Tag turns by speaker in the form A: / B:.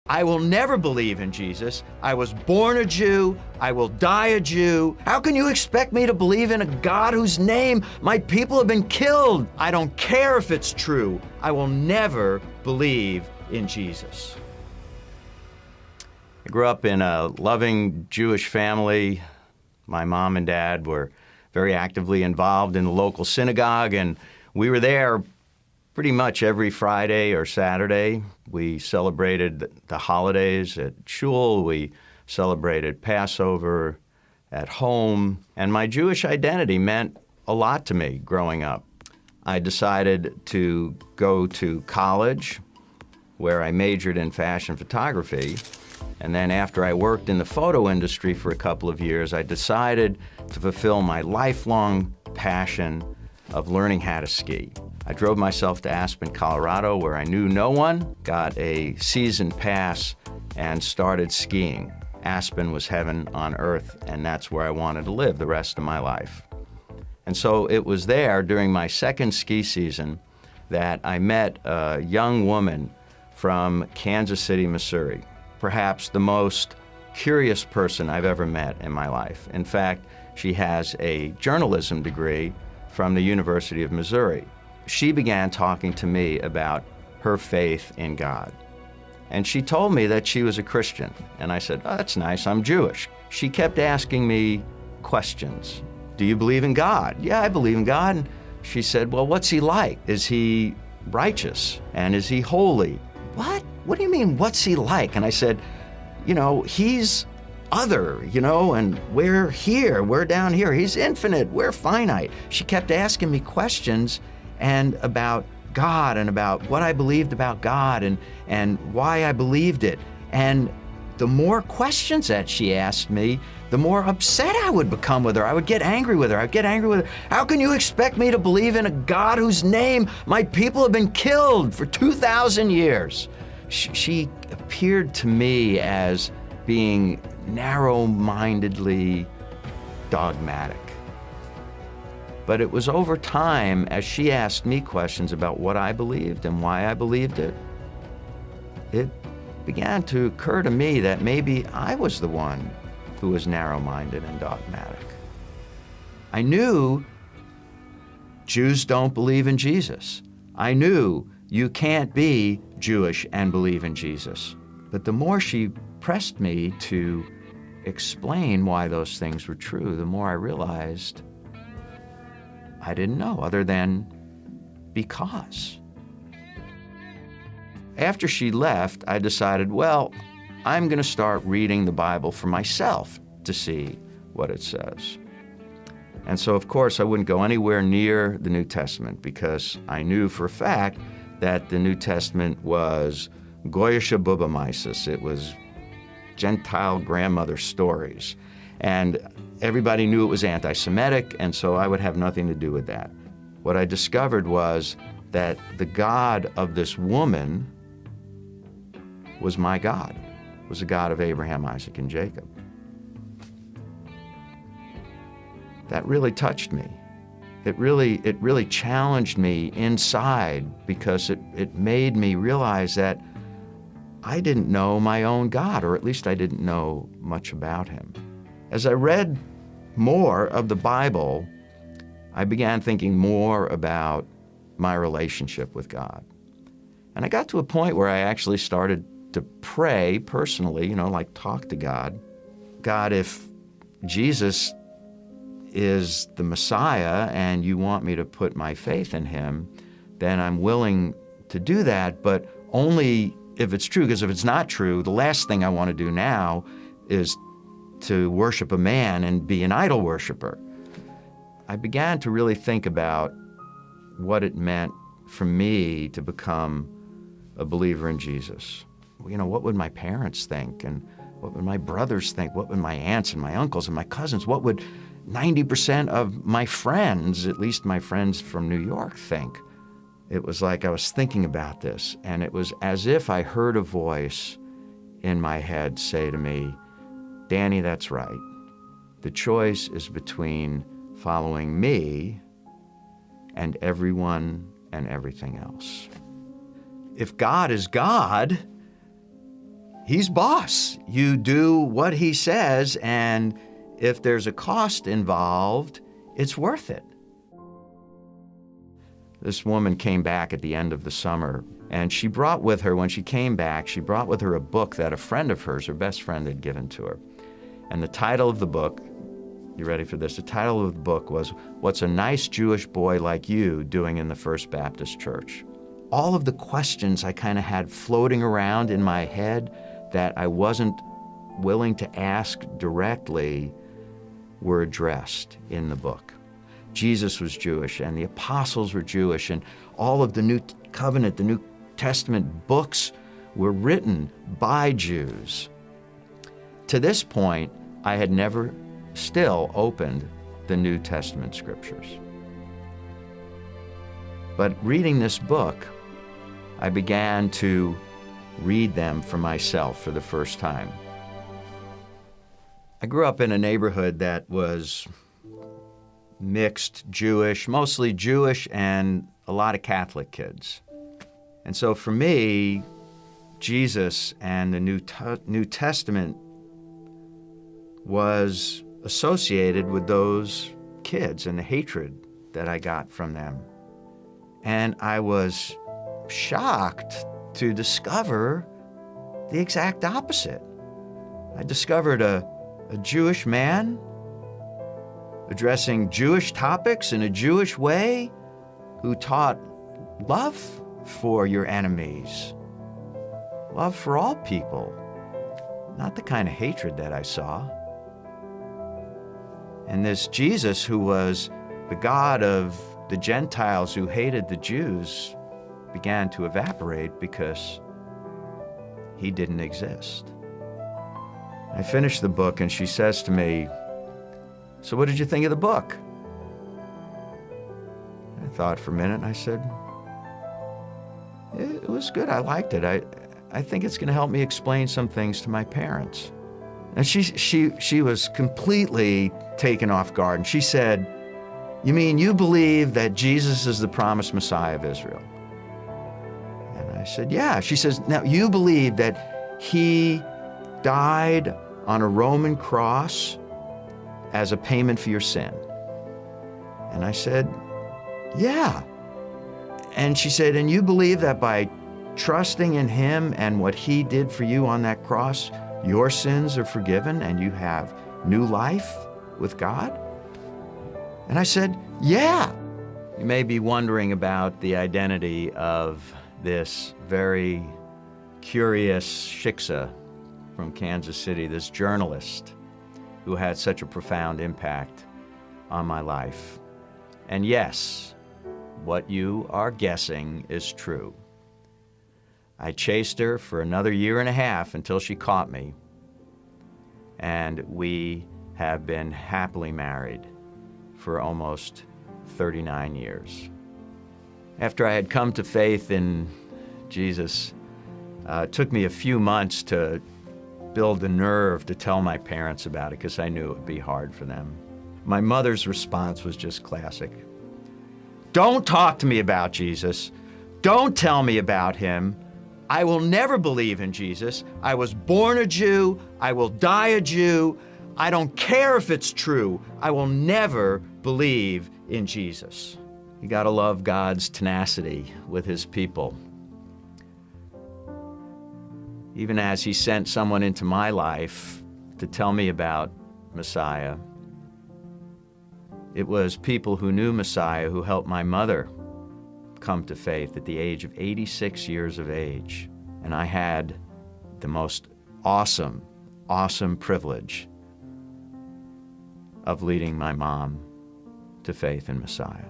A: I will never believe in Jesus. I was born a Jew. I will die a Jew. How can you expect me to believe in a God whose name my people have been killed? I don't care if it's true. I will never believe in Jesus. I grew up in a loving Jewish family. My mom and dad were very actively involved in the local synagogue, and we were there pretty much every Friday or Saturday. We celebrated the holidays at shul. We celebrated Passover at home. And my Jewish identity meant a lot to me growing up. I decided to go to college, where I majored in fashion photography. And then after I worked in the photo industry for a couple of years, I decided to fulfill my lifelong passion of learning how to ski. I drove myself to Aspen, Colorado, where I knew no one, got a season pass, and started skiing. Aspen was heaven on earth, and that's where I wanted to live the rest of my life. And so it was there during my second ski season that I met a young woman from Kansas City, Missouri, perhaps the most curious person I've ever met in my life. In fact, she has a journalism degree from the University of Missouri. She began talking to me about her faith in God. And she told me that she was a Christian. And I said, oh, that's nice, I'm Jewish. She kept asking me questions. Do you believe in God? Yeah, I believe in God. And she said, well, what's he like? Is he righteous? And is he holy? What? What do you mean, what's he like? And I said, you know, he's other, you know, and we're here, we're down here. He's infinite, we're finite. She kept asking me questions and about God and about what I believed about God and why I believed it. And the more questions that she asked me, the more upset I would become with her. I would get angry with her. How can you expect me to believe in a God whose name my people have been killed for 2,000 years? She appeared to me as being narrow-mindedly dogmatic. But it was over time, as she asked me questions about what I believed and why I believed it, it began to occur to me that maybe I was the one who was narrow-minded and dogmatic. I knew Jews don't believe in Jesus. I knew you can't be Jewish and believe in Jesus. But the more she pressed me to explain why those things were true, the more I realized I didn't know, other than because. After she left, I decided, well, I'm going to start reading the Bible for myself to see what it says. And so, of course, I wouldn't go anywhere near the New Testament because I knew for a fact that the New Testament was Goyisha Bubamaisis. It was Gentile grandmother stories. And everybody knew it was anti-Semitic, and so I would have nothing to do with that. What I discovered was that the God of this woman was my God, was the God of Abraham, Isaac, and Jacob. That really touched me. It really challenged me inside because it made me realize that I didn't know my own God, or at least I didn't know much about him. As I read more of the Bible, I began thinking more about my relationship with God. And I got to a point where I actually started to pray personally, you know, like talk to God. God, if Jesus is the Messiah and you want me to put my faith in him, then I'm willing to do that, but only if it's true, because if it's not true, the last thing I want to do now is to worship a man and be an idol worshiper. I began to really think about what it meant for me to become a believer in Jesus. You know, what would my parents think? And what would my brothers think? What would my aunts and my uncles and my cousins, what would 90% of my friends, at least my friends from New York, think? It was like I was thinking about this, and it was as if I heard a voice in my head say to me, Danny, that's right. The choice is between following me and everyone and everything else. If God is God, he's boss. You do what he says, and if there's a cost involved, it's worth it. This woman came back at the end of the summer, and she brought with her, when she came back, she brought with her a book that a friend of hers, her best friend, had given to her. And the title of the book, you ready for this? The title of the book was, "What's a Nice Jewish Boy Like You Doing in the First Baptist Church?" All of the questions I kind of had floating around in my head that I wasn't willing to ask directly were addressed in the book. Jesus was Jewish, and the apostles were Jewish, and all of the New Covenant, the New Testament books were written by Jews. To this point, I had never still opened the New Testament scriptures. But reading this book, I began to read them for myself for the first time. I grew up in a neighborhood that was mixed Jewish, mostly Jewish, and a lot of Catholic kids. And so for me, Jesus and the New Testament was associated with those kids and the hatred that I got from them. And I was shocked to discover the exact opposite. I discovered a Jewish man addressing Jewish topics in a Jewish way who taught love for your enemies, love for all people, not the kind of hatred that I saw. And this Jesus, who was the God of the Gentiles who hated the Jews, began to evaporate because he didn't exist. I finished the book, and she says to me, "So what did you think of the book?" I thought for a minute, and I said, "It was good. I liked it. I think it's going to help me explain some things to my parents." And she was completely taken off guard, and she said, "You mean you believe that Jesus is the promised Messiah of Israel?" And I said, "Yeah." She says, "Now you believe that he died on a Roman cross as a payment for your sin?" And I said, "Yeah." And she said, "And you believe that by trusting in him and what he did for you on that cross, your sins are forgiven and you have new life with God?" And I said, "Yeah." You may be wondering about the identity of this very curious shiksa from Kansas City, this journalist who had such a profound impact on my life. And yes, what you are guessing is true. I chased her for another 1.5 years until she caught me, and we have been happily married for almost 39 years. After I had come to faith in Jesus, it took me a few months to build the nerve to tell my parents about it because I knew it would be hard for them. My mother's response was just classic. "Don't talk to me about Jesus. Don't tell me about him. I will never believe in Jesus. I was born a Jew. I will die a Jew. I don't care if it's true. I will never believe in Jesus." You gotta love God's tenacity with his people. Even as he sent someone into my life to tell me about Messiah, it was people who knew Messiah who helped my mother come to faith at the age of 86 years of age. And I had the most awesome, awesome privilege of leading my mom to faith in Messiah.